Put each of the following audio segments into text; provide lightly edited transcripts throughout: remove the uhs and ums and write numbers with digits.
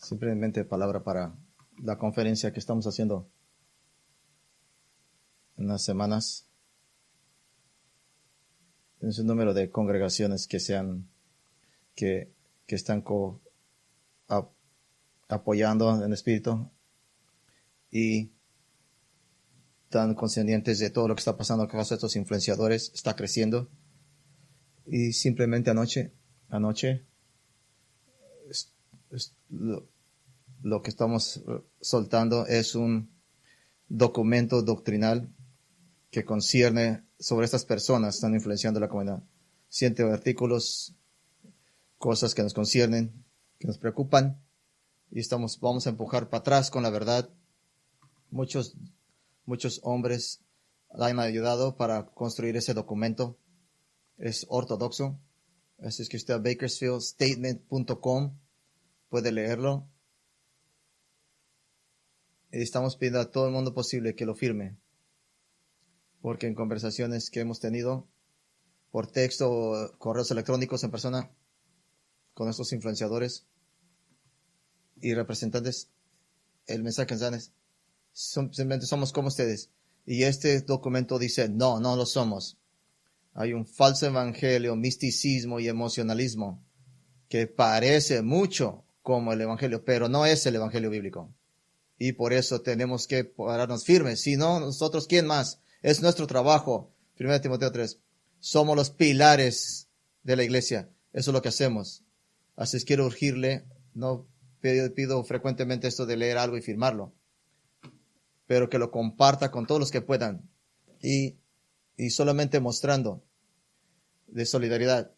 Simplemente palabra para la conferencia que estamos haciendo en unas semanas. Es un número de congregaciones que están apoyando en espíritu y están conscientes de todo lo que está pasando a causa de estos influenciadores. Está creciendo. Y simplemente anoche lo que estamos soltando es un documento doctrinal que concierne sobre estas personas que están influenciando la comunidad. 7 artículos, cosas que nos conciernen, que nos preocupan, y vamos a empujar para atrás con la verdad. Muchos hombres han ayudado para construir ese documento. Es ortodoxo. Así es que usted a bakersfieldstatement.com puede leerlo. Y estamos pidiendo a todo el mundo posible que lo firme. Porque en conversaciones que hemos tenido por texto o correos electrónicos en persona con estos influenciadores y representantes, el mensaje que nos dan es: simplemente somos como ustedes. Y este documento dice: no lo somos. Hay un falso evangelio, misticismo y emocionalismo que parece mucho como el evangelio, pero no es el evangelio bíblico. Y por eso tenemos que pararnos firmes. Si no, nosotros, ¿quién más? Es nuestro trabajo. 1 Timoteo 3. Somos los pilares de la iglesia. Eso es lo que hacemos. Así es, quiero urgirle. No pido frecuentemente esto de leer algo y firmarlo, pero que lo comparta con todos los que puedan. Y solamente mostrando de solidaridad.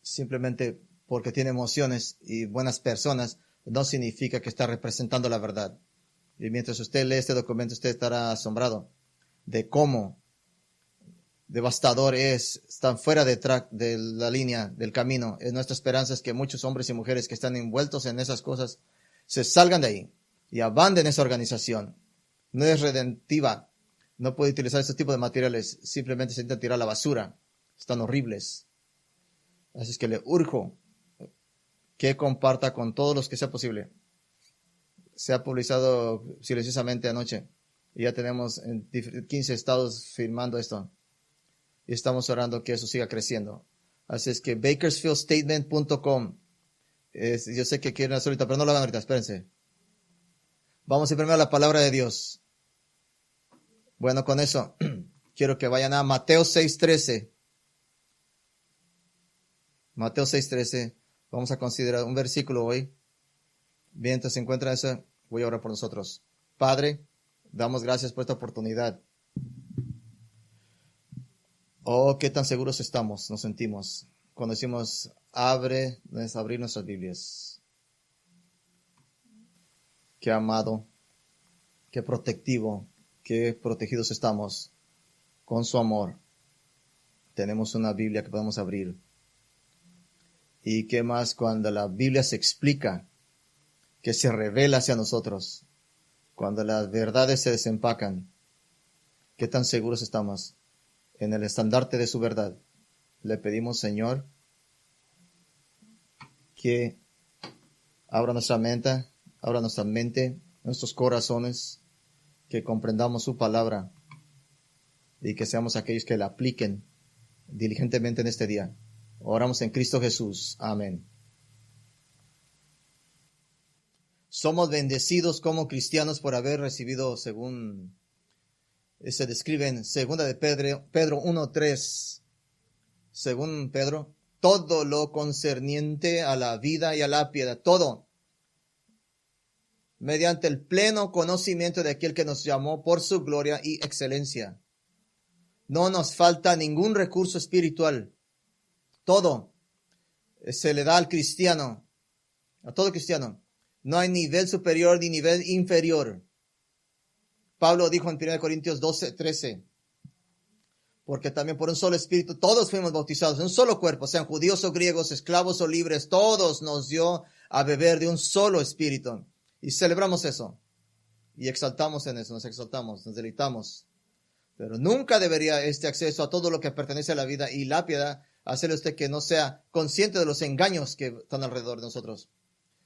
Simplemente porque tiene emociones y buenas personas, no significa que está representando la verdad. Y mientras usted lee este documento, usted estará asombrado de cómo devastador están fuera de la línea del camino. Nuestra esperanza es que muchos hombres y mujeres que están envueltos en esas cosas se salgan de ahí y abandonen esa organización. No es redentiva. No puede utilizar este tipo de materiales. Simplemente se intenta tirar a la basura. Están horribles. Así es que le urjo que comparta con todos los que sea posible. Se ha publicado silenciosamente anoche. Y ya tenemos en 15 estados firmando esto. Y estamos orando que eso siga creciendo. Así es que bakersfieldstatement.com. Yo sé que quieren hacer ahorita, pero no lo hagan ahorita, espérense. Vamos a primero a la palabra de Dios. Bueno, con eso quiero que vayan a Mateo 6:13. Mateo 6:13. Vamos a considerar un versículo hoy. Mientras se encuentra eso, voy a orar por nosotros. Padre, damos gracias por esta oportunidad. Oh, qué tan seguros estamos, nos sentimos cuando decimos abrir nuestras Biblias. Qué amado, qué protectivo, qué protegidos estamos con su amor. Tenemos una Biblia que podemos abrir. Y qué más cuando la Biblia se explica, que se revela hacia nosotros, cuando las verdades se desempacan. Qué tan seguros estamos en el estandarte de su verdad. Le pedimos, Señor, que abra nuestra mente, nuestros corazones, que comprendamos su palabra y que seamos aquellos que la apliquen diligentemente en este día. Oramos en Cristo Jesús. Amén. Somos bendecidos como cristianos por haber recibido, según se describe en 2 de Pedro 1:3, según Pedro, todo lo concerniente a la vida y a la piedad, todo, mediante el pleno conocimiento de aquel que nos llamó por su gloria y excelencia. No nos falta ningún recurso espiritual. Todo se le da al cristiano, a todo cristiano. No hay nivel superior ni nivel inferior. Pablo dijo en 1 Corintios 12:13, porque también por un solo espíritu todos fuimos bautizados en un solo cuerpo, sean judíos o griegos, esclavos o libres, todos nos dio a beber de un solo espíritu. Y celebramos eso. Y exaltamos en eso, nos deleitamos. Pero nunca debería este acceso a todo lo que pertenece a la vida y la piedad hacerle usted que no sea consciente de los engaños que están alrededor de nosotros.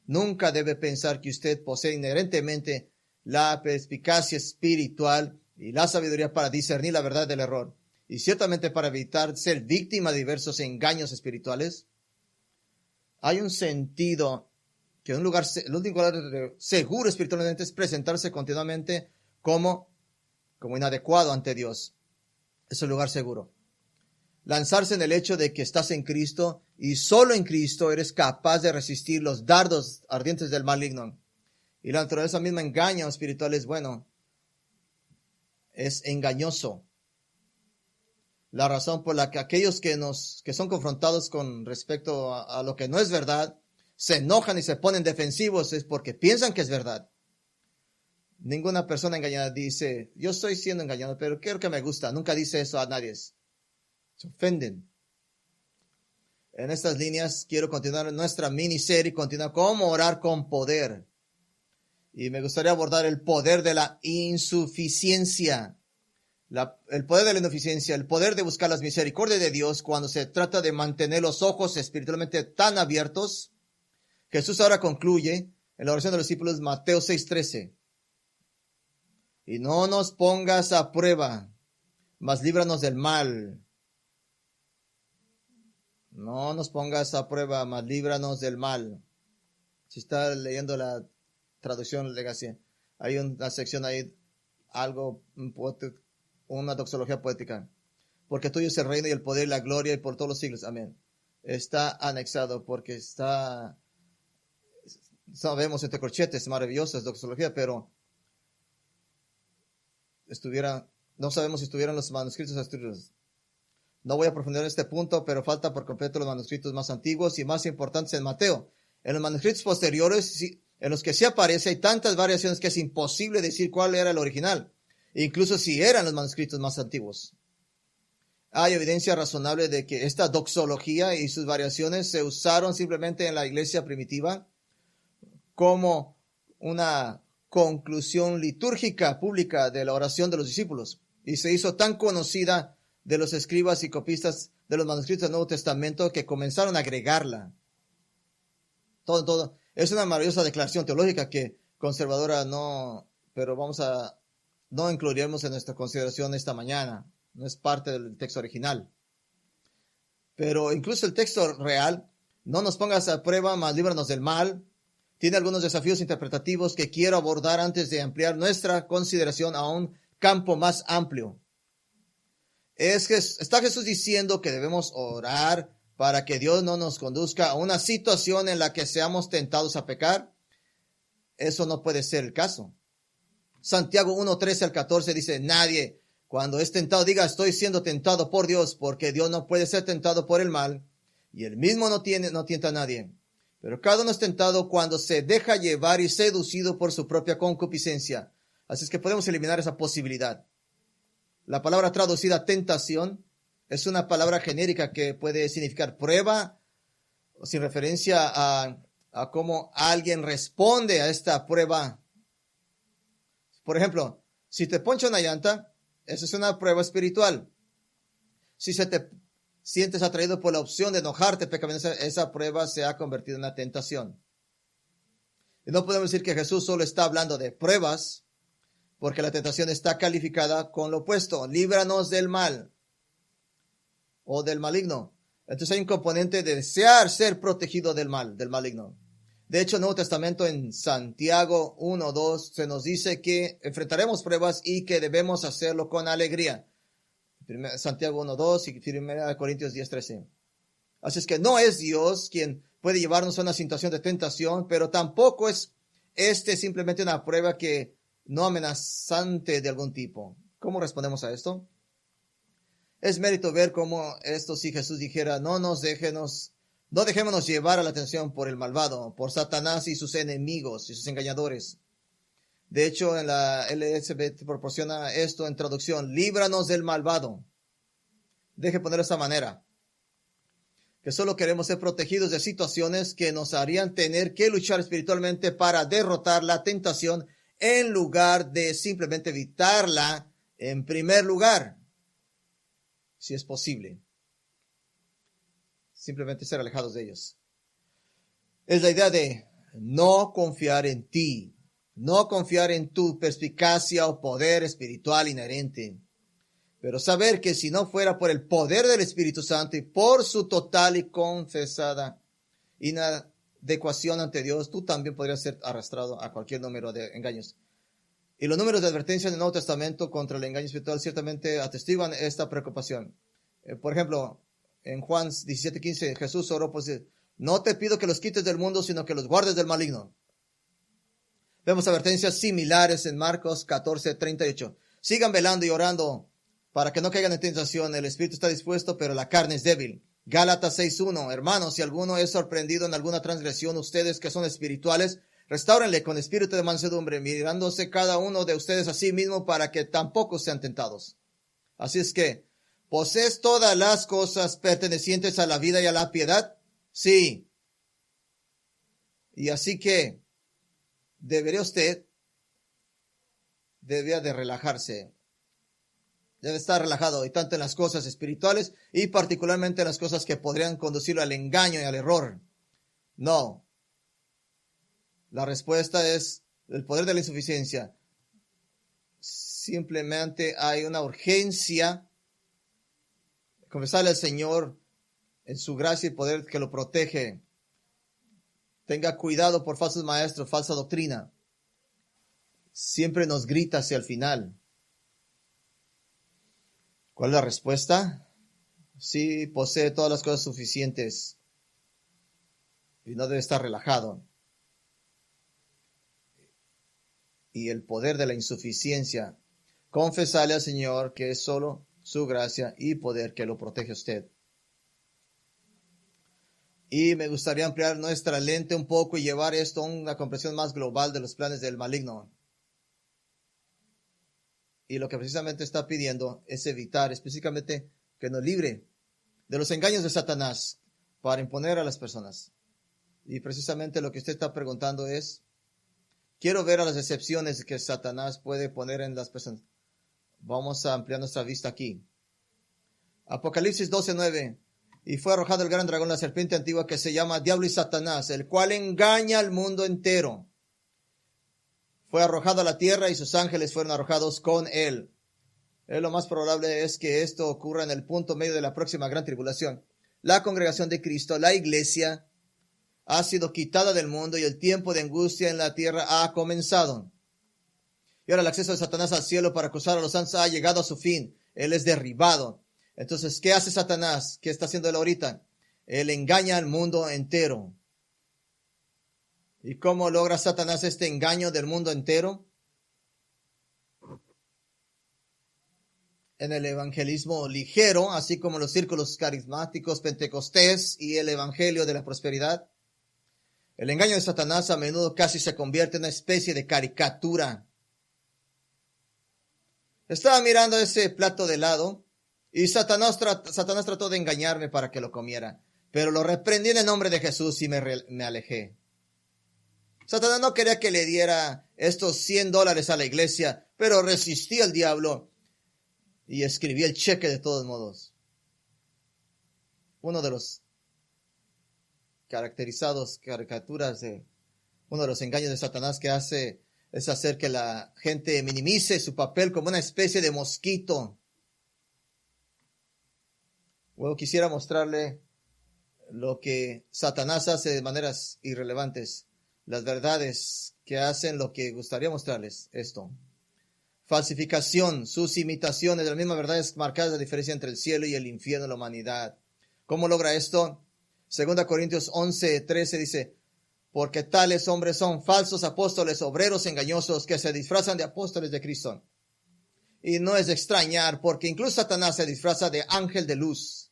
Nunca debe pensar que usted posee inherentemente la perspicacia espiritual y la sabiduría para discernir la verdad del error. Y ciertamente para evitar ser víctima de diversos engaños espirituales. Hay un sentido que el único lugar seguro espiritualmente es presentarse continuamente como inadecuado ante Dios. Es el lugar seguro. Lanzarse en el hecho de que estás en Cristo y solo en Cristo eres capaz de resistir los dardos ardientes del maligno. Y la naturaleza misma engaño espiritual es engañoso. La razón por la que aquellos que son confrontados con respecto a lo que no es verdad, se enojan y se ponen defensivos es porque piensan que es verdad. Ninguna persona engañada dice, yo estoy siendo engañado, pero quiero que me gusta. Nunca dice eso a nadie. Se ofenden. En estas líneas quiero continuar nuestra miniserie, continuar cómo orar con poder. Y me gustaría abordar el poder de la insuficiencia. El poder de la insuficiencia, el poder de buscar las misericordias de Dios cuando se trata de mantener los ojos espiritualmente tan abiertos. Jesús ahora concluye en la oración de los discípulos, Mateo 6:13. Y no nos pongas a prueba, mas líbranos del mal. No nos pongas a prueba, mas líbranos del mal. Si está leyendo la traducción Legacy, hay una sección ahí, una doxología poética. Porque tuyo es el reino y el poder y la gloria y por todos los siglos. Amén. Está anexado porque sabemos entre corchetes maravillosas doxología, pero no sabemos si estuvieran los manuscritos escritos. No voy a profundizar en este punto, pero falta por completo los manuscritos más antiguos y más importantes en Mateo. En los manuscritos posteriores, en los que sí aparece, hay tantas variaciones que es imposible decir cuál era el original, incluso si eran los manuscritos más antiguos. Hay evidencia razonable de que esta doxología y sus variaciones se usaron simplemente en la iglesia primitiva como una conclusión litúrgica pública de la oración de los discípulos, y se hizo tan conocida de los escribas y copistas de los manuscritos del Nuevo Testamento que comenzaron a agregarla. Todo. Es una maravillosa declaración teológica que conservadora pero no incluiremos en nuestra consideración esta mañana. No es parte del texto original. Pero incluso el texto real, no nos pongas a prueba, mas líbranos del mal, tiene algunos desafíos interpretativos que quiero abordar antes de ampliar nuestra consideración a un campo más amplio. Está Jesús diciendo que debemos orar para que Dios no nos conduzca a una situación en la que seamos tentados a pecar. Eso no puede ser el caso. Santiago 1:13-14 dice, nadie cuando es tentado diga estoy siendo tentado por Dios, porque Dios no puede ser tentado por el mal y él mismo no tienta a nadie. Pero cada uno es tentado cuando se deja llevar y seducido por su propia concupiscencia. Así es que podemos eliminar esa posibilidad. La palabra traducida tentación es una palabra genérica que puede significar prueba, sin referencia a cómo alguien responde a esta prueba. Por ejemplo, si te poncha una llanta, eso es una prueba espiritual. Si se te sientes atraído por la opción de enojarte pecaminosa, esa prueba se ha convertido en una tentación. Y no podemos decir que Jesús solo está hablando de pruebas, porque la tentación está calificada con lo opuesto. Líbranos del mal o del maligno. Entonces hay un componente de desear ser protegido del mal, del maligno. De hecho, en el Nuevo Testamento, en Santiago 1:2, se nos dice que enfrentaremos pruebas y que debemos hacerlo con alegría. Santiago 1:2 y 1 Corintios 10:13. Así es que no es Dios quien puede llevarnos a una situación de tentación, pero tampoco es simplemente una prueba no amenazante de algún tipo. ¿Cómo respondemos a esto? Es mérito ver cómo esto, si Jesús dijera, no dejémonos llevar a la tentación por el malvado, por Satanás y sus enemigos y sus engañadores. De hecho, en la LSB proporciona esto en traducción, líbranos del malvado. Deje ponerlo de esta manera, que solo queremos ser protegidos de situaciones que nos harían tener que luchar espiritualmente para derrotar la tentación en lugar de simplemente evitarla en primer lugar, si es posible. Simplemente ser alejados de ellos. Es la idea de no confiar en ti, no confiar en tu perspicacia o poder espiritual inherente, pero saber que si no fuera por el poder del Espíritu Santo y por su total y confesada inadecuación ante Dios, tú también podrías ser arrastrado a cualquier número de engaños. Y los números de advertencia del Nuevo Testamento contra el engaño espiritual ciertamente atestiguan esta preocupación. Por ejemplo, en Juan 17:15, Jesús oró, pues, no te pido que los quites del mundo, sino que los guardes del maligno. Vemos advertencias similares en Marcos 14:38. Sigan velando y orando para que no caigan en tentación. El espíritu está dispuesto, pero la carne es débil. Gálatas 6:1. Hermanos, si alguno es sorprendido en alguna transgresión, ustedes que son espirituales, restáurenle con espíritu de mansedumbre, mirándose cada uno de ustedes a sí mismo para que tampoco sean tentados. Así es que, ¿posees todas las cosas pertenecientes a la vida y a la piedad? Sí. Y así que usted de relajarse. Debe estar relajado, y tanto en las cosas espirituales y particularmente en las cosas que podrían conducirlo al engaño y al error. No. La respuesta es el poder de la insuficiencia. Simplemente hay una urgencia. Confesarle al Señor en su gracia y poder que lo protege. Tenga cuidado por falsos maestros, falsa doctrina. Siempre nos grita hacia el final. ¿Cuál es la respuesta? Sí, posee todas las cosas suficientes y no debe estar relajado. Y el poder de la insuficiencia. Confesarle al Señor que es solo su gracia y poder que lo protege a usted. Y me gustaría ampliar nuestra lente un poco y llevar esto a una comprensión más global de los planes del maligno. Y lo que precisamente está pidiendo es evitar específicamente que nos libre de los engaños de Satanás para imponer a las personas. Y precisamente lo que usted está preguntando es, quiero ver a las excepciones que Satanás puede poner en las personas. Vamos a ampliar nuestra vista aquí. Apocalipsis 12:9. Y fue arrojado el gran dragón, la serpiente antigua que se llama Diablo y Satanás, el cual engaña al mundo entero. Fue arrojado a la tierra y sus ángeles fueron arrojados con él. Lo más probable es que esto ocurra en el punto medio de la próxima gran tribulación. La congregación de Cristo, la iglesia, ha sido quitada del mundo y el tiempo de angustia en la tierra ha comenzado. Y ahora el acceso de Satanás al cielo para acusar a los santos ha llegado a su fin. Él es derribado. Entonces, ¿qué hace Satanás? ¿Qué está haciendo él ahorita? Él engaña al mundo entero. ¿Y cómo logra Satanás este engaño del mundo entero? En el evangelismo ligero, así como los círculos carismáticos, pentecostés y el evangelio de la prosperidad. El engaño de Satanás a menudo casi se convierte en una especie de caricatura. Estaba mirando ese plato de helado y Satanás trató de engañarme para que lo comiera, pero lo reprendí en el nombre de Jesús y me alejé. Satanás no quería que le diera estos $100 a la iglesia, pero resistí al diablo y escribí el cheque de todos modos. Uno de los caricaturas de uno de los engaños de Satanás que hace es hacer que la gente minimice su papel como una especie de mosquito. Bueno, quisiera mostrarle lo que Satanás hace de maneras irrelevantes. Las verdades que hacen lo que gustaría mostrarles esto. Falsificación, sus imitaciones de las mismas verdades marcadas la diferencia entre el cielo y el infierno de la humanidad. ¿Cómo logra esto? 2 Corintios 11:13 dice, porque tales hombres son falsos apóstoles, obreros engañosos que se disfrazan de apóstoles de Cristo. Y no es de extrañar, porque incluso Satanás se disfraza de ángel de luz.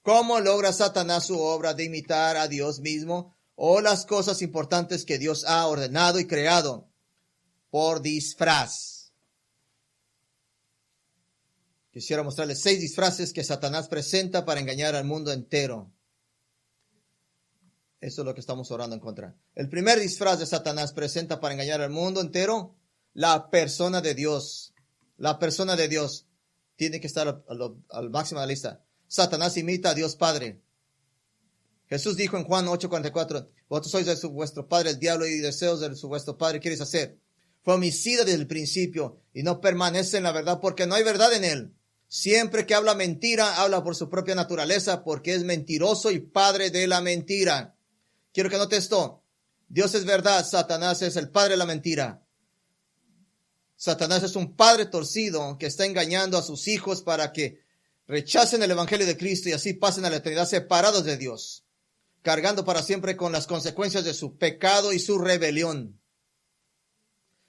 ¿Cómo logra Satanás su obra de imitar a Dios mismo o las cosas importantes que Dios ha ordenado y creado? Por disfraz. Quisiera mostrarles 6 disfraces que Satanás presenta para engañar al mundo entero. Eso es lo que estamos orando en contra. El primer disfraz de Satanás presenta para engañar al mundo entero, la persona de Dios. La persona de Dios tiene que estar al máximo de la lista. Satanás imita a Dios Padre. Jesús dijo en Juan 8:44, vosotros sois de vuestro padre el diablo y deseos de vuestro padre queréis hacer. Fue homicida desde el principio y no permanece en la verdad porque no hay verdad en él. Siempre que habla mentira, habla por su propia naturaleza porque es mentiroso y padre de la mentira. Quiero que note esto. Dios es verdad, Satanás es el padre de la mentira. Satanás es un padre torcido que está engañando a sus hijos para que rechacen el evangelio de Cristo y así pasen a la eternidad separados de Dios, cargando para siempre con las consecuencias de su pecado y su rebelión.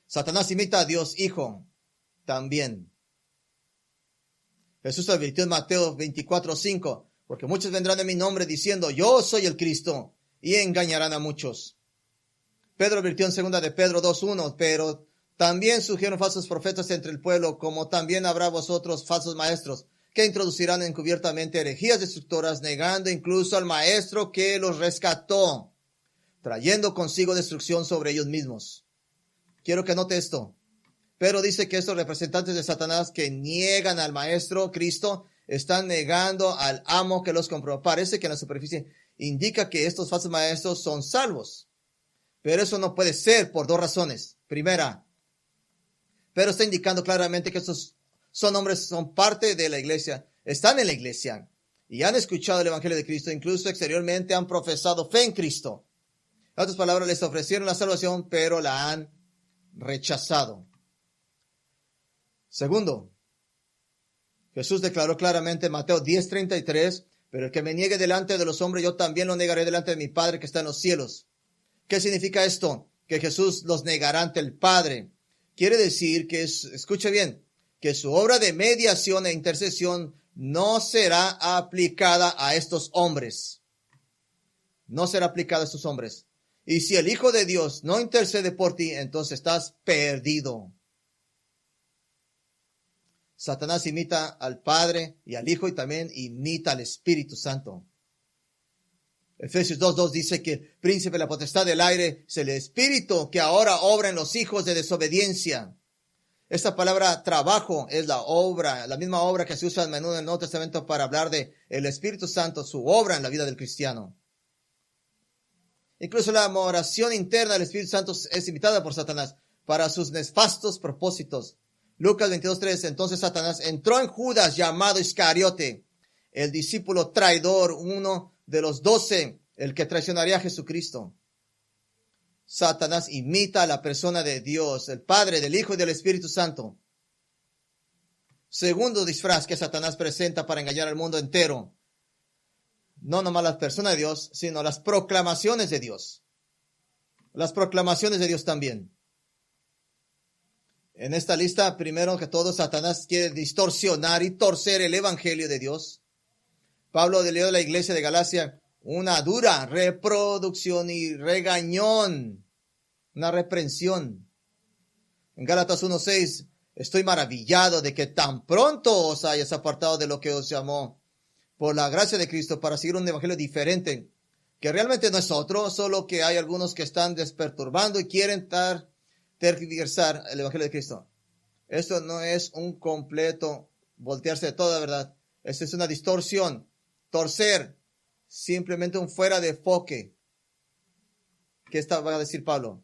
Satanás imita a Dios Hijo también. Jesús advirtió en Mateo 24:5, porque muchos vendrán en mi nombre diciendo, yo soy el Cristo, y engañarán a muchos. Pedro advirtió en 2 de Pedro 2:1, pero también surgieron falsos profetas entre el pueblo, como también habrá vosotros falsos maestros, que introducirán encubiertamente herejías destructoras, negando incluso al maestro que los rescató, trayendo consigo destrucción sobre ellos mismos. Quiero que note esto. Pero dice que estos representantes de Satanás que niegan al maestro Cristo están negando al amo que los compró. Parece que en la superficie indica que estos falsos maestros son salvos. Pero eso no puede ser por dos razones. Primera, pero está indicando claramente que estos son hombres, son parte de la iglesia, están en la iglesia y han escuchado el evangelio de Cristo, incluso exteriormente han profesado fe en Cristo. En otras palabras, les ofrecieron la salvación, pero la han rechazado. Segundo, Jesús declaró claramente en Mateo 10:33, pero el que me niegue delante de los hombres, yo también lo negaré delante de mi Padre que está en los cielos. ¿Qué significa esto? Que Jesús los negará ante el Padre. Quiere decir que, escuche bien, que su obra de mediación e intercesión no será aplicada a estos hombres. No será aplicada a estos hombres. Y si el Hijo de Dios no intercede por ti, entonces estás perdido. Satanás imita al Padre y al Hijo y también imita al Espíritu Santo. Efesios 2:2 dice que el príncipe de la potestad del aire es el espíritu que ahora obra en los hijos de desobediencia. Esta palabra trabajo es la obra, la misma obra que se usa a menudo en el Nuevo Testamento para hablar de el Espíritu Santo, su obra en la vida del cristiano. Incluso la oración interna del Espíritu Santo es imitada por Satanás para sus nefastos propósitos. Lucas 22:3, entonces Satanás entró en Judas llamado Iscariote, el discípulo traidor, uno de los 12, el que traicionaría a Jesucristo. Satanás imita a la persona de Dios, el Padre, del Hijo y del Espíritu Santo. Segundo disfraz que Satanás presenta para engañar al mundo entero. No nomás las personas de Dios, sino las proclamaciones de Dios. Las proclamaciones de Dios también. En esta lista, primero que todo, Satanás quiere distorsionar y torcer el evangelio de Dios. Pablo le dio a la iglesia de Galacia una dura reproducción y regañón, una reprensión. En Gálatas 1:6, estoy maravillado de que tan pronto os hayas apartado de lo que os llamó por la gracia de Cristo para seguir un evangelio diferente, que realmente no es otro, solo que hay algunos que están desperturbando y quieren tergiversar el evangelio de Cristo. Esto no es un completo voltearse de toda verdad. Esto es una distorsión, torcer, simplemente un fuera de enfoque. ¿Qué va a decir Pablo?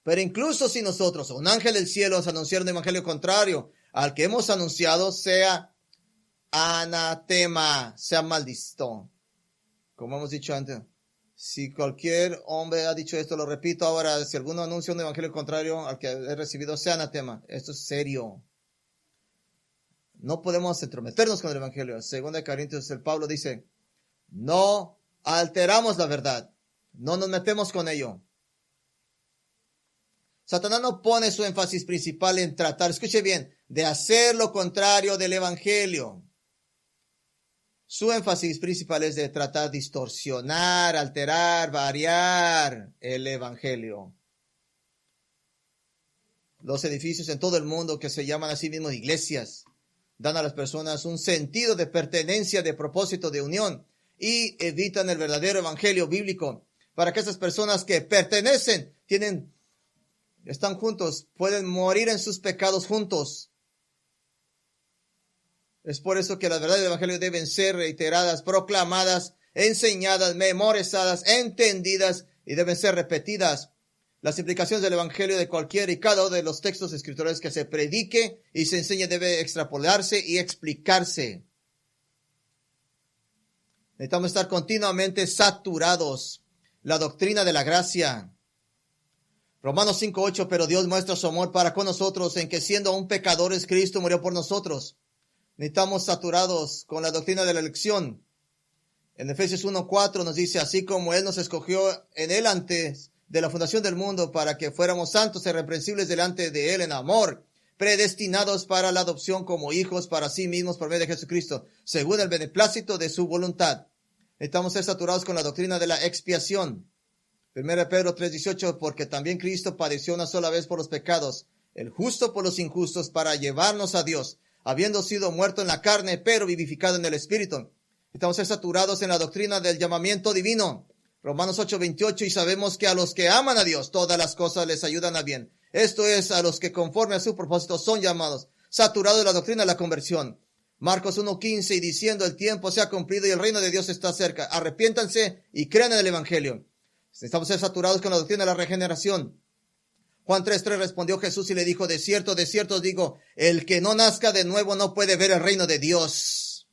Pero incluso si nosotros, un ángel del cielo, os anunciara un evangelio contrario al que hemos anunciado, sea anatema, sea maldito. Como hemos dicho antes, si cualquier hombre ha dicho esto, lo repito ahora, si alguno anuncia un evangelio contrario al que he recibido, sea anatema. Esto es serio. No podemos entrometernos con el evangelio. Según de Corintios, el Pablo dice, no alteramos la verdad, no nos metemos con ello. Satanás no pone su énfasis principal en tratar, escuche bien, de hacer lo contrario del evangelio. Su énfasis principal es de tratar de distorsionar, alterar, variar el evangelio. Los edificios en todo el mundo que se llaman a sí mismos iglesias dan a las personas un sentido de pertenencia, de propósito, de unión y evitan el verdadero evangelio bíblico para que esas personas que pertenecen, están juntos, pueden morir en sus pecados juntos. Es por eso que las verdades del evangelio deben ser reiteradas, proclamadas enseñadas, memorizadas, entendidas y deben ser repetidas. Las implicaciones del evangelio de cualquier y cada uno de los textos escriturales que se predique y se enseñe debe extrapolarse y explicarse. Necesitamos estar continuamente saturados. La doctrina de la gracia. Romanos 5:8, pero Dios muestra su amor para con nosotros en que siendo aún pecadores, Cristo murió por nosotros. Necesitamos saturados con la doctrina de la elección. En Efesios 1:4 nos dice, así como Él nos escogió en Él antes de la fundación del mundo para que fuéramos santos e irreprensibles delante de Él en amor, predestinados para la adopción como hijos para sí mismos por medio de Jesucristo, según el beneplácito de su voluntad. Necesitamos ser saturados con la doctrina de la expiación. 1 Pedro 3:18, porque también Cristo padeció una sola vez por los pecados, el justo por los injustos, para llevarnos a Dios, habiendo sido muerto en la carne, pero vivificado en el Espíritu. Necesitamos ser saturados en la doctrina del llamamiento divino. Romanos 8:28, y sabemos que a los que aman a Dios, todas las cosas les ayudan a bien. Esto es, a los que conforme a su propósito son llamados. Saturados de la doctrina de la conversión. Marcos 1:15, y diciendo, el tiempo se ha cumplido y el reino de Dios está cerca. Arrepiéntanse y crean en el evangelio. Necesitamos ser saturados con la doctrina de la regeneración. Juan 3:3 respondió Jesús y le dijo, de cierto os digo, el que no nazca de nuevo no puede ver el reino de Dios.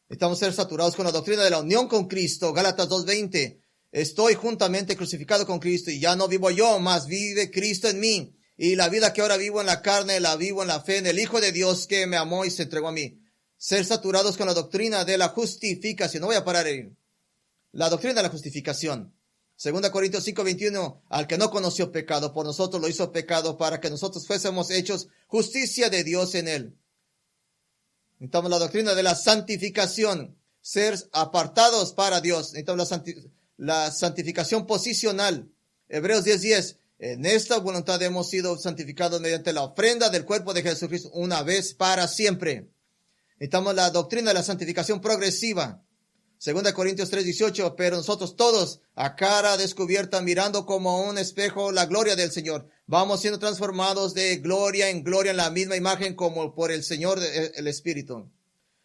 Necesitamos ser saturados con la doctrina de la unión con Cristo. Gálatas 2:20, estoy juntamente crucificado con Cristo y ya no vivo yo, mas vive Cristo en mí. Y la vida que ahora vivo en la carne, la vivo en la fe en el Hijo de Dios que me amó y se entregó a mí. Ser saturados con la doctrina de la justificación. No voy a parar ahí. La doctrina de la justificación. 2 Corintios 5:21, al que no conoció pecado, por nosotros lo hizo pecado para que nosotros fuésemos hechos justicia de Dios en él. Necesitamos la doctrina de la santificación, ser apartados para Dios. Necesitamos la santificación posicional. Hebreos 10:10, en esta voluntad hemos sido santificados mediante la ofrenda del cuerpo de Jesucristo una vez para siempre. Necesitamos la doctrina de la santificación progresiva. 2 Corintios 3:18, pero nosotros todos, a cara descubierta, mirando como un espejo la gloria del Señor, vamos siendo transformados de gloria en la misma imagen como por el Señor el Espíritu.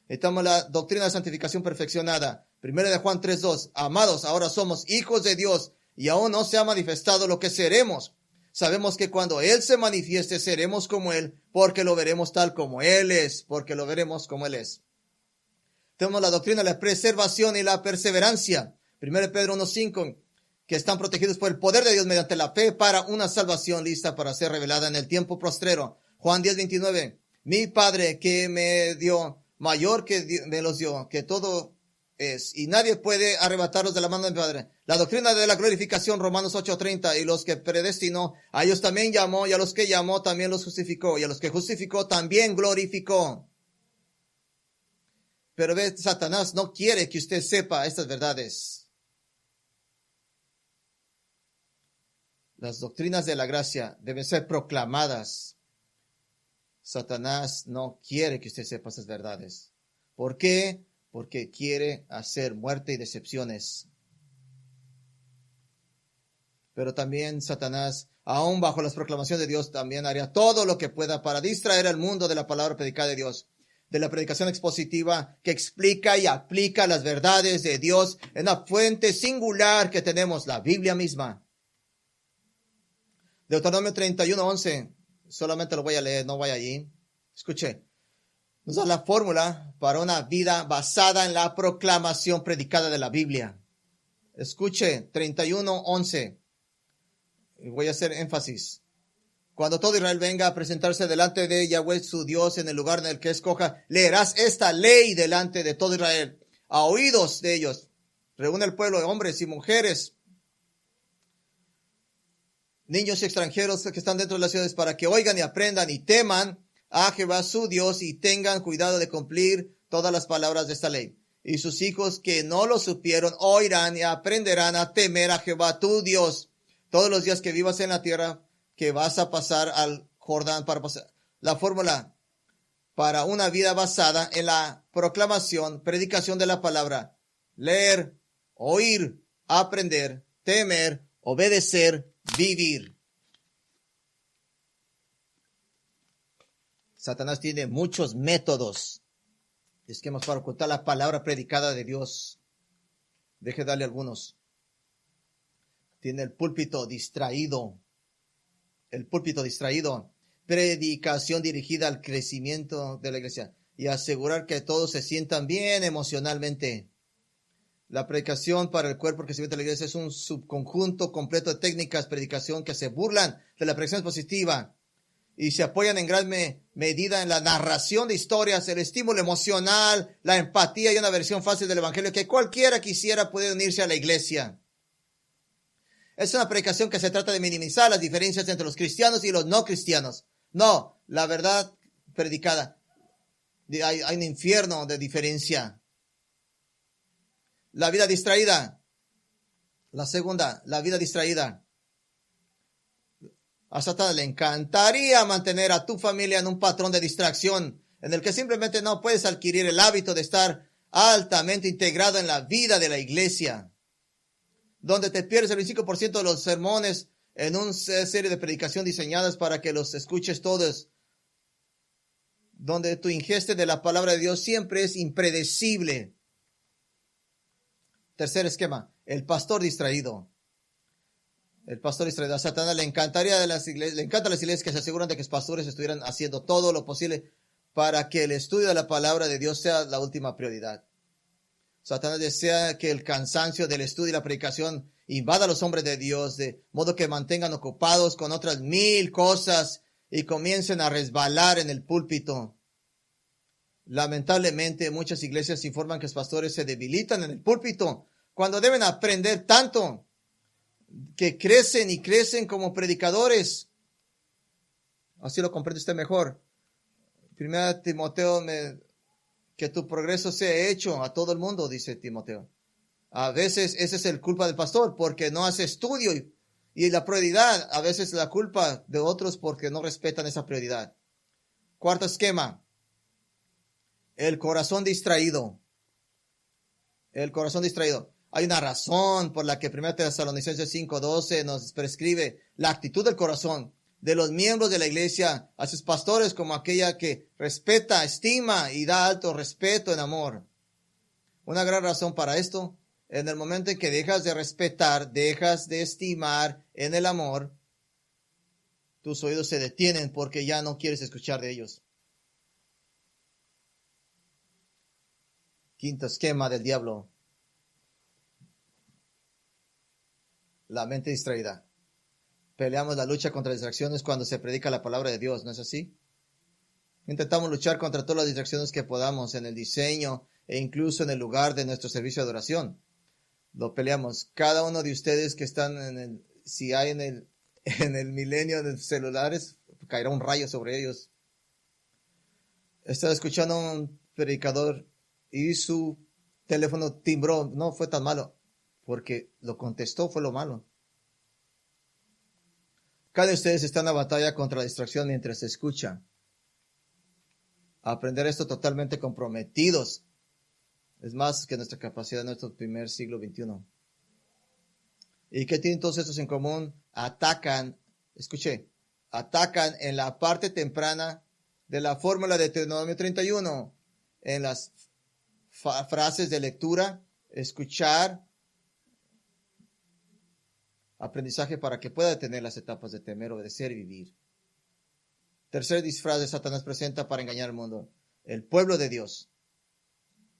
Necesitamos la doctrina de santificación perfeccionada. 1 Juan 3:2, amados, ahora somos hijos de Dios y aún no se ha manifestado lo que seremos. Sabemos que cuando Él se manifieste seremos como Él, porque lo veremos tal como Él es, porque lo veremos como Él es. Tenemos la doctrina de la preservación y la perseverancia. 1 Pedro 1:5, que están protegidos por el poder de Dios mediante la fe para una salvación lista para ser revelada en el tiempo postrero. Juan 10:29, mi Padre que me dio, mayor que me los dio, que todo es, y nadie puede arrebatarlos de la mano de mi Padre. La doctrina de la glorificación, Romanos 8:30, y los que predestinó, a ellos también llamó, y a los que llamó también los justificó, y a los que justificó también glorificó. Pero ve, Satanás no quiere que usted sepa estas verdades. Las doctrinas de la gracia deben ser proclamadas. Satanás no quiere que usted sepa esas verdades. ¿Por qué? Porque quiere hacer muerte y decepciones. Pero también Satanás, aún bajo las proclamaciones de Dios, también haría todo lo que pueda para distraer al mundo de la palabra predicada de Dios, de la predicación expositiva que explica y aplica las verdades de Dios en la fuente singular que tenemos, la Biblia misma. Deuteronomio 31:11, solamente lo voy a leer, no vaya allí. Escuche, nos da la fórmula para una vida basada en la proclamación predicada de la Biblia. Escuche, 31:11, voy a hacer énfasis. Cuando todo Israel venga a presentarse delante de Yahweh su Dios en el lugar en el que escoja, leerás esta ley delante de todo Israel, a oídos de ellos. Reúne el pueblo de hombres y mujeres, niños y extranjeros que están dentro de las ciudades, para que oigan y aprendan y teman a Jehová su Dios y tengan cuidado de cumplir todas las palabras de esta ley. Y sus hijos que no lo supieron oirán y aprenderán a temer a Jehová tu Dios todos los días que vivas en la tierra que vas a pasar al Jordán para pasar. La fórmula para una vida basada en la proclamación, predicación de la palabra: leer, oír, aprender, temer, obedecer, vivir. Satanás tiene muchos métodos esquemas para ocultar la palabra predicada de Dios. Deje darle algunos. Tiene el púlpito distraído. El púlpito distraído. Predicación dirigida al crecimiento de la iglesia y asegurar que todos se sientan bien emocionalmente. La predicación para el cuerpo, el crecimiento de la iglesia es un subconjunto completo de técnicas, predicación que se burlan de la predicación positiva y se apoyan en gran medida en la narración de historias, el estímulo emocional, la empatía y una versión fácil del evangelio que cualquiera quisiera puede unirse a la iglesia. Es una predicación que se trata de minimizar las diferencias entre los cristianos y los no cristianos. No, la verdad predicada. Hay un infierno de diferencia. La vida distraída. La segunda, la vida distraída. A Satanás le encantaría mantener a tu familia en un patrón de distracción en el que simplemente no puedes adquirir el hábito de estar altamente integrado en la vida de la iglesia, donde te pierdes el 25% de los sermones en una serie de predicación diseñadas para que los escuches todos, donde tu ingeste de la palabra de Dios siempre es impredecible. Tercer esquema, el pastor distraído. El pastor distraído. A Satanás le encantaría le encantan las iglesias que se aseguran de que los pastores estuvieran haciendo todo lo posible para que el estudio de la palabra de Dios sea la última prioridad. Satanás desea que el cansancio del estudio y la predicación invada a los hombres de Dios, de modo que mantengan ocupados con otras 1000 cosas y comiencen a resbalar en el púlpito. Lamentablemente, muchas iglesias informan que los pastores se debilitan en el púlpito cuando deben aprender tanto, que crecen y crecen como predicadores. Así lo comprende usted mejor. Primera Timoteo, que tu progreso sea hecho a todo el mundo, dice Timoteo. A veces ese es el culpa del pastor porque no hace estudio y la prioridad, a veces la culpa de otros porque no respetan esa prioridad. Cuarto esquema, el corazón distraído. El corazón distraído. Hay una razón por la que 1 Tesalonicenses 5:12 nos prescribe la actitud del corazón de los miembros de la iglesia a sus pastores como aquella que respeta, estima y da alto respeto en amor. Una gran razón para esto, en el momento en que dejas de respetar, dejas de estimar en el amor, tus oídos se detienen porque ya no quieres escuchar de ellos. Quinto esquema del diablo. La mente distraída. Peleamos la lucha contra distracciones cuando se predica la palabra de Dios, ¿no es así? Intentamos luchar contra todas las distracciones que podamos en el diseño e incluso en el lugar de nuestro servicio de adoración. Lo peleamos. Cada uno de ustedes que están si hay en el milenio de celulares, caerá un rayo sobre ellos. Estaba escuchando a un predicador y su teléfono timbró. No fue tan malo, porque lo contestó, fue lo malo. Cada de ustedes está en la batalla contra la distracción mientras se escucha. Aprender esto totalmente comprometidos es más que nuestra capacidad en nuestro primer siglo XXI. ¿Y qué tienen todos estos en común? Atacan en la parte temprana de la fórmula de Deuteronomio 31, en las frases de lectura, escuchar, aprendizaje para que pueda tener las etapas de temer, obedecer y vivir. Tercer disfraz de Satanás presenta para engañar al mundo. El pueblo de Dios.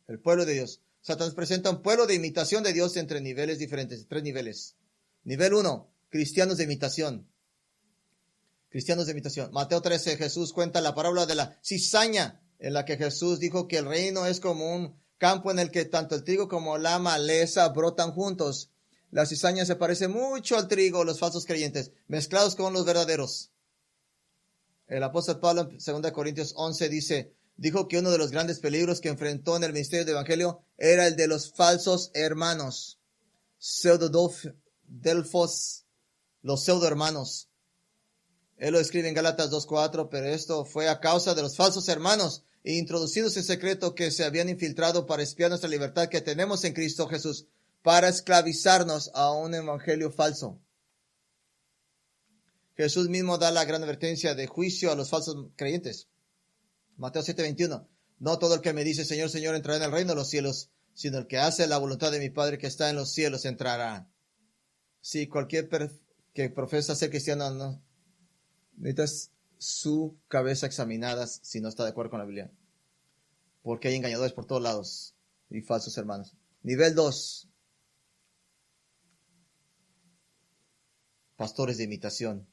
El pueblo de Dios. Satanás presenta un pueblo de imitación de Dios entre niveles diferentes, 3 niveles. Nivel 1, cristianos de imitación. Cristianos de imitación. Mateo 13, Jesús cuenta la parábola de la cizaña, en la que Jesús dijo que el reino es como un campo en el que tanto el trigo como la maleza brotan juntos. La cizaña se parece mucho al trigo, los falsos creyentes, mezclados con los verdaderos. El apóstol Pablo en 2 Corintios 11 dijo que uno de los grandes peligros que enfrentó en el ministerio del evangelio era el de los falsos hermanos. Pseudodelfos, los pseudo hermanos. Él lo escribe en Gálatas 2:4, pero esto fue a causa de los falsos hermanos introducidos en secreto que se habían infiltrado para espiar nuestra libertad que tenemos en Cristo Jesús, para esclavizarnos a un evangelio falso. Jesús mismo da la gran advertencia de juicio a los falsos creyentes. Mateo 7:21. No todo el que me dice, Señor, Señor, entrará en el reino de los cielos, sino el que hace la voluntad de mi Padre que está en los cielos entrará. Sí, cualquier que profesa ser cristiano, no, necesitas su cabeza examinada si no está de acuerdo con la Biblia. Porque hay engañadores por todos lados y falsos hermanos. Nivel 2. Pastores de imitación.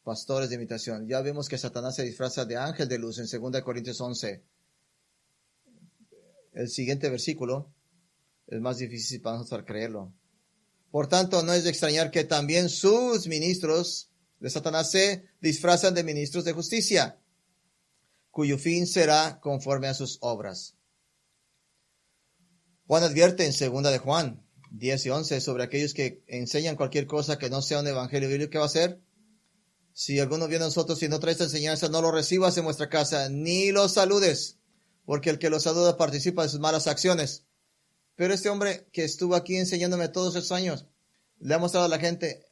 Pastores de imitación. Ya vemos que Satanás se disfraza de ángel de luz en 2 Corintios 11. El siguiente versículo es más difícil para nosotros creerlo. Por tanto, no es de extrañar que también sus ministros de Satanás se disfrazan de ministros de justicia, cuyo fin será conforme a sus obras. Juan advierte en 2 de Juan 10 y 11 sobre aquellos que enseñan cualquier cosa que no sea un evangelio bíblico. ¿Qué va a hacer? Si alguno viene a nosotros y no trae esta enseñanza, no lo recibas en vuestra casa, ni lo saludes, porque el que lo saluda participa de sus malas acciones. Pero este hombre que estuvo aquí enseñándome todos esos años, le ha mostrado a la gente,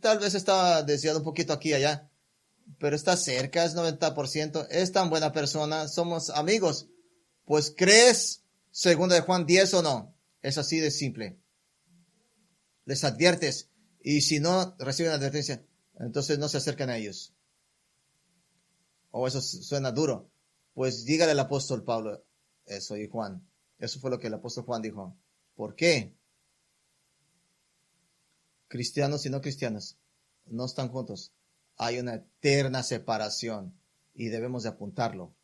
tal vez estaba desviado un poquito aquí y allá, pero está cerca, es 90%, es tan buena persona, somos amigos. Pues ¿crees 2 de Juan 10 o no? Es así de simple. Les adviertes, y si no reciben advertencia, entonces no se acercan a ellos. Eso suena duro. Pues dígale al apóstol Pablo eso y Juan. Eso fue lo que el apóstol Juan dijo. ¿Por qué? Cristianos y no cristianos no están juntos. Hay una eterna separación y debemos de apuntarlo.